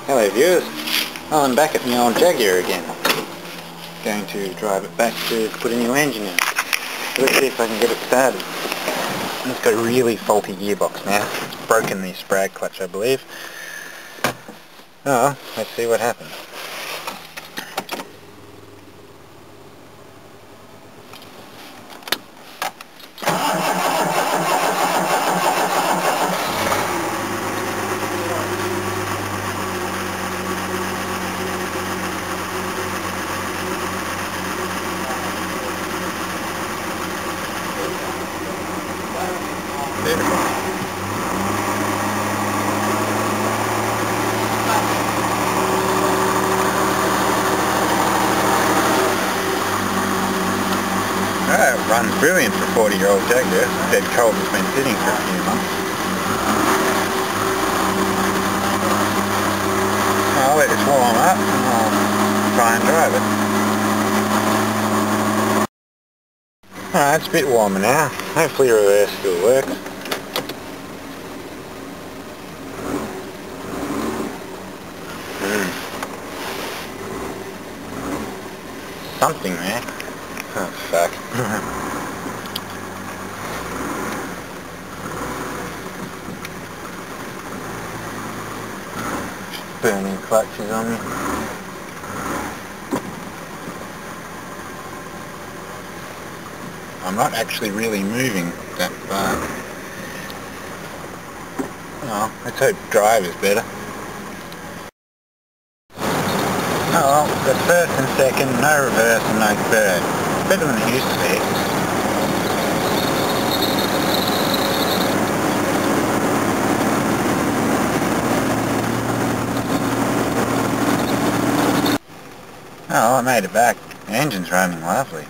Hello viewers, I'm back at the old Jaguar again. Going to drive it back to put a new engine in. Let's see if I can get it started. It's got a really faulty gearbox now. It's broken the sprag clutch, I believe. Oh, let's see what happens. Beautiful. It runs brilliant for a 40-year-old Jaguar. Dead cold has been sitting for a few months. I'll let this warm up and I'll try and drive it. Alright, it's a bit warmer now. Hopefully reverse still works. Something there. Oh fuck. Burning clutches on me. I'm not actually really moving that far. Oh, let's hope drive is better. Oh well, the first and second, no reverse and no third. Better than it used to be. Oh, I made it back. The engine's running lovely.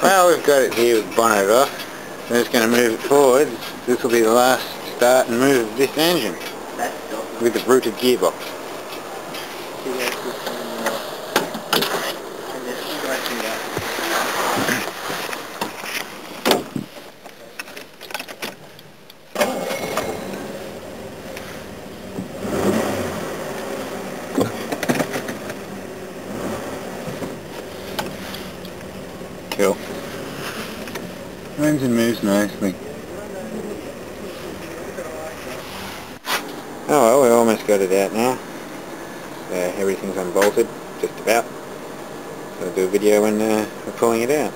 Well, we've got it here with the bonnet off. We're just going to move it forward. This will be the last start and move of this engine with the rooted gearbox. Cool. The engine moves nicely. Oh well, we almost got it out now. Everything's unbolted, just about. So I'll do a video when we're pulling it out.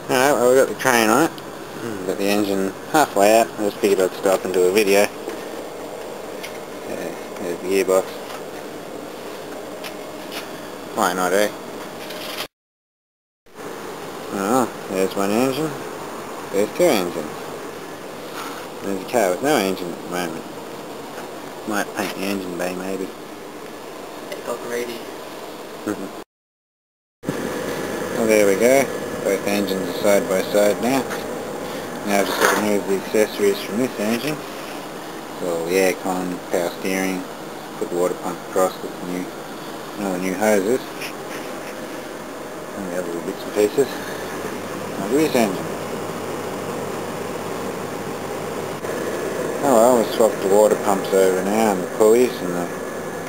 Alright, well, we've got the train on it. Got the engine halfway out. I just figured I'd stop and do a video. There's the gearbox. Why not, eh? Oh, there's one engine. There's two engines. There's a car with no engine at the moment. Might paint the engine bay maybe. It's got greedy. Well, there we go. Both engines are side by side now. Now I've just got to remove the accessories from this engine. So the aircon, power steering, put the water pump across with all the new hoses. And the other little bits and pieces. Now this engine. Oh well, we've swapped the water pumps over now and the pulleys and the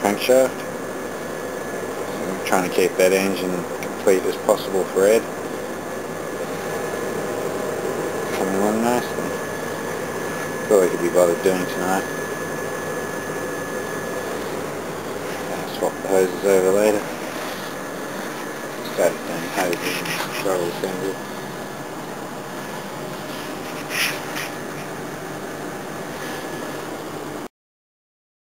crankshaft. So I'm trying to keep that engine complete as possible for Ed. Coming along nicely. Thought he could be bothered doing tonight. I'll swap the hoses over later. Started doing hoses and throttle assembly.